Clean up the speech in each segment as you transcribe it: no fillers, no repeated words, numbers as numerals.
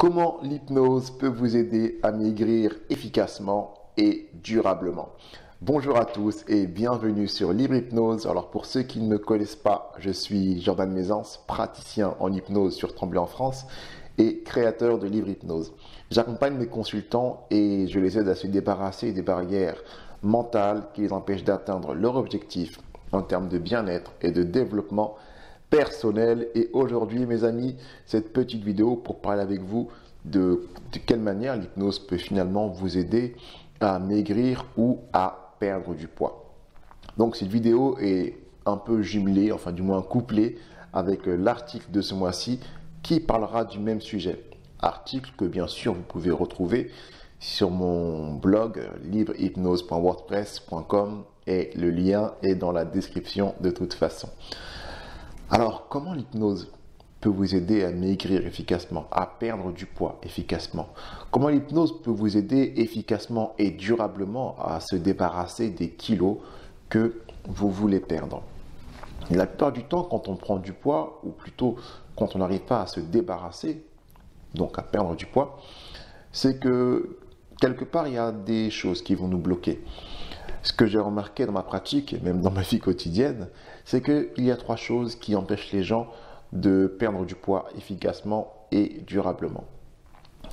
Comment l'hypnose peut vous aider à maigrir efficacement et durablement? Bonjour à tous et bienvenue sur Libre Hypnose. Alors pour ceux qui ne me connaissent pas, je suis Jordan Mézance, praticien en hypnose sur Tremblay en France et créateur de Libre Hypnose. J'accompagne mes consultants et je les aide à se débarrasser des barrières mentales qui les empêchent d'atteindre leur objectif en termes de bien-être et de développement personnel. Et aujourd'hui, mes amis, cette petite vidéo pour parler avec vous de quelle manière l'hypnose peut finalement vous aider à maigrir ou à perdre du poids. Donc cette vidéo est un peu jumelée, enfin du moins couplée avec l'article de ce mois-ci qui parlera du même sujet. Article que bien sûr vous pouvez retrouver sur mon blog librehypnose.wordpress.com et le lien est dans la description de toute façon. Alors, comment l'hypnose peut vous aider à maigrir efficacement, à perdre du poids efficacement? Comment l'hypnose peut vous aider efficacement et durablement à se débarrasser des kilos que vous voulez perdre? Et la plupart du temps, quand on prend du poids, ou plutôt quand on n'arrive pas à se débarrasser, donc à perdre du poids, c'est que quelque part, il y a des choses qui vont nous bloquer. Ce que j'ai remarqué dans ma pratique, et même dans ma vie quotidienne, c'est qu'il y a trois choses qui empêchent les gens de perdre du poids efficacement et durablement.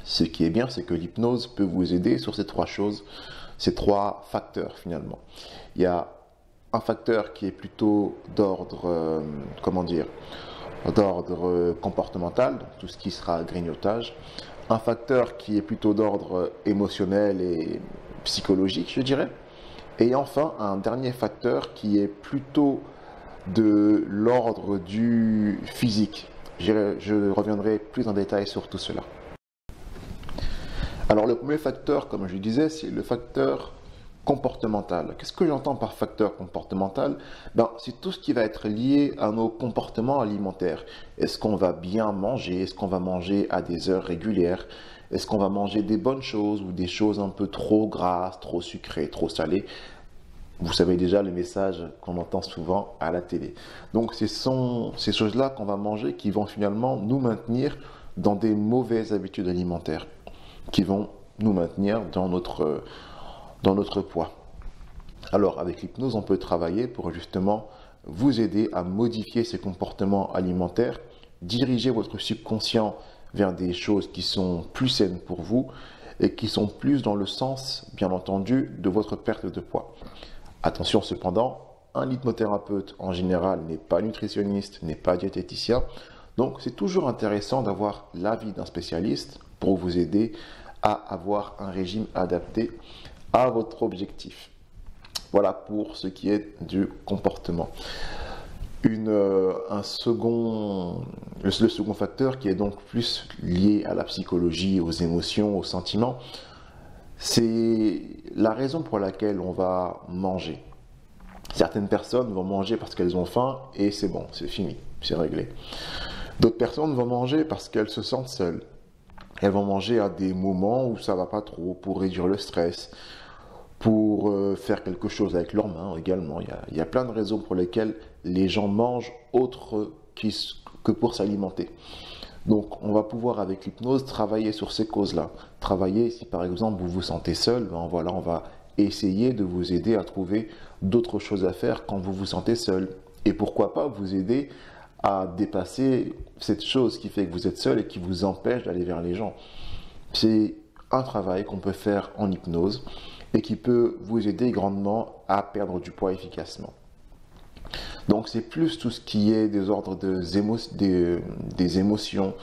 Ce qui est bien, c'est que l'hypnose peut vous aider sur ces trois choses, ces trois facteurs finalement. Il y a un facteur qui est plutôt d'ordre, d'ordre comportemental, donc tout ce qui sera grignotage. Un facteur qui est plutôt d'ordre émotionnel et psychologique, je dirais. Et enfin, un dernier facteur qui est plutôt de l'ordre du physique. Je reviendrai plus en détail sur tout cela. Alors le premier facteur, comme je disais, c'est le facteur comportemental. Qu'est-ce que j'entends par facteur comportemental? C'est tout ce qui va être lié à nos comportements alimentaires. Est-ce qu'on va bien manger? Est-ce qu'on va manger à des heures régulières? Est-ce qu'on va manger des bonnes choses ou des choses un peu trop grasses, trop sucrées, trop salées? Vous savez déjà le message qu'on entend souvent à la télé. Donc ce sont ces choses-là qu'on va manger qui vont finalement nous maintenir dans des mauvaises habitudes alimentaires, qui vont nous maintenir dans notre poids. Alors avec l'hypnose, on peut travailler pour justement vous aider à modifier ces comportements alimentaires, diriger votre subconscient vers des choses qui sont plus saines pour vous et qui sont plus dans le sens, bien entendu, de votre perte de poids. Attention cependant, un hypnothérapeute en général n'est pas nutritionniste, n'est pas diététicien, donc c'est toujours intéressant d'avoir l'avis d'un spécialiste pour vous aider à avoir un régime adapté à votre objectif. Voilà pour ce qui est du comportement. Le second facteur qui est donc plus lié à la psychologie, aux émotions, aux sentiments, c'est la raison pour laquelle on va manger. Certaines personnes vont manger parce qu'elles ont faim et c'est bon, c'est fini, c'est réglé. D'autres personnes vont manger parce qu'elles se sentent seules. Elles vont manger à des moments où ça va pas trop, pour réduire le stress, pour faire quelque chose avec leurs mains également. Il y a plein de raisons pour lesquelles les gens mangent autre que pour s'alimenter. Donc on va pouvoir avec l'hypnose travailler sur ces causes-là. Travailler si par exemple vous vous sentez seul, voilà, on va essayer de vous aider à trouver d'autres choses à faire quand vous vous sentez seul. Et pourquoi pas vous aider à dépasser cette chose qui fait que vous êtes seul et qui vous empêche d'aller vers les gens. C'est un travail qu'on peut faire en hypnose et qui peut vous aider grandement à perdre du poids efficacement. Donc c'est plus tout ce qui est des ordres des émotions.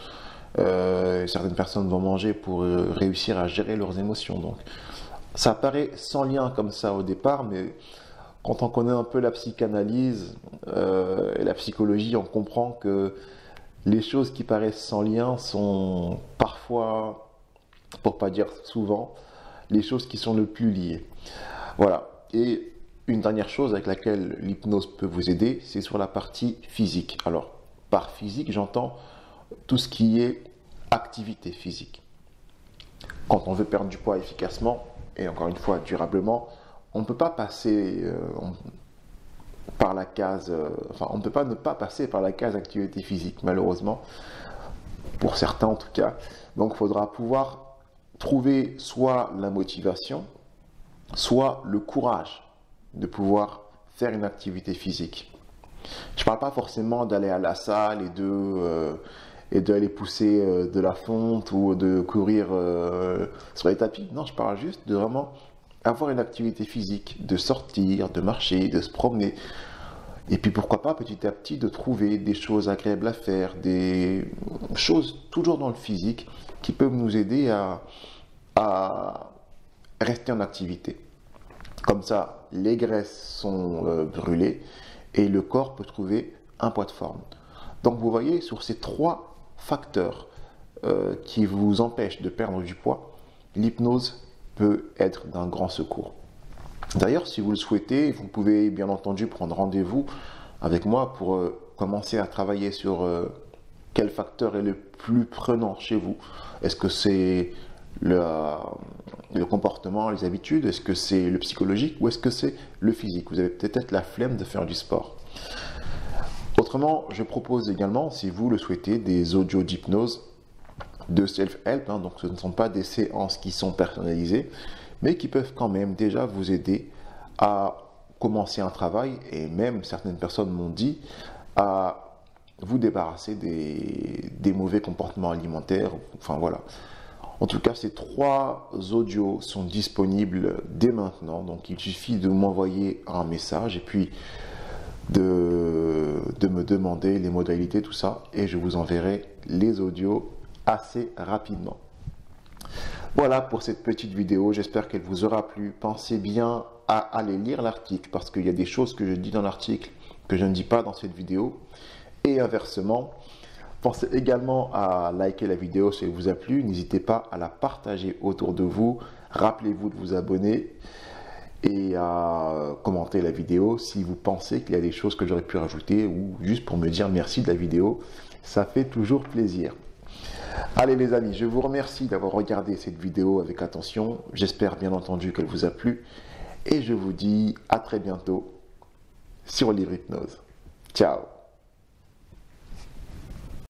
Certaines personnes vont manger pour réussir à gérer leurs émotions. Donc ça paraît sans lien comme ça au départ, mais quand on connaît un peu la psychanalyse et la psychologie, on comprend que les choses qui paraissent sans lien sont parfois, pour pas dire souvent, les choses qui sont le plus liées. Voilà. Et une dernière chose avec laquelle l'hypnose peut vous aider, c'est sur la partie physique. Alors, par physique, j'entends tout ce qui est activité physique. Quand on veut perdre du poids efficacement, et encore une fois durablement, on ne peut pas passer par la case, on ne peut pas ne pas passer par la case activité physique, malheureusement. pour certains en tout cas. Donc il faudra pouvoir trouver soit la motivation, soit le courage de pouvoir faire une activité physique. Je ne parle pas forcément d'aller à la salle et d'aller pousser de la fonte ou de courir sur les tapis. Non, je parle juste de vraiment avoir une activité physique, de sortir, de marcher, de se promener. Et puis pourquoi pas petit à petit de trouver des choses agréables à faire, des choses toujours dans le physique qui peuvent nous aider à rester en activité. Comme ça, les graisses sont brûlées et le corps peut trouver un poids de forme. Donc vous voyez, sur ces 3 facteurs qui vous empêchent de perdre du poids, l'hypnose peut être d'un grand secours. D'ailleurs, si vous le souhaitez, vous pouvez bien entendu prendre rendez-vous avec moi pour commencer à travailler sur quel facteur est le plus prenant chez vous. Est-ce que c'est le comportement, les habitudes? Est-ce que c'est le psychologique ou est-ce que c'est le physique? Vous avez peut-être la flemme de faire du sport. Autrement, je propose également, si vous le souhaitez, des audios d'hypnose de self-help. Donc ce ne sont pas des séances qui sont personnalisées, mais qui peuvent quand même déjà vous aider à commencer un travail, et même certaines personnes m'ont dit à vous débarrasser des mauvais comportements alimentaires. Enfin voilà. En tout cas, ces 3 audios sont disponibles dès maintenant, donc il suffit de m'envoyer un message et puis de me demander les modalités, tout ça, et je vous enverrai les audios assez rapidement. Voilà pour cette petite vidéo, j'espère qu'elle vous aura plu. Pensez bien à aller lire l'article parce qu'il y a des choses que je dis dans l'article que je ne dis pas dans cette vidéo et inversement. Pensez également à liker la vidéo si elle vous a plu, n'hésitez pas à la partager autour de vous, rappelez-vous de vous abonner et à commenter la vidéo si vous pensez qu'il y a des choses que j'aurais pu rajouter ou juste pour me dire merci de la vidéo, ça fait toujours plaisir. Allez les amis, je vous remercie d'avoir regardé cette vidéo avec attention. J'espère bien entendu qu'elle vous a plu. Et je vous dis à très bientôt sur Livre Hypnose. Ciao.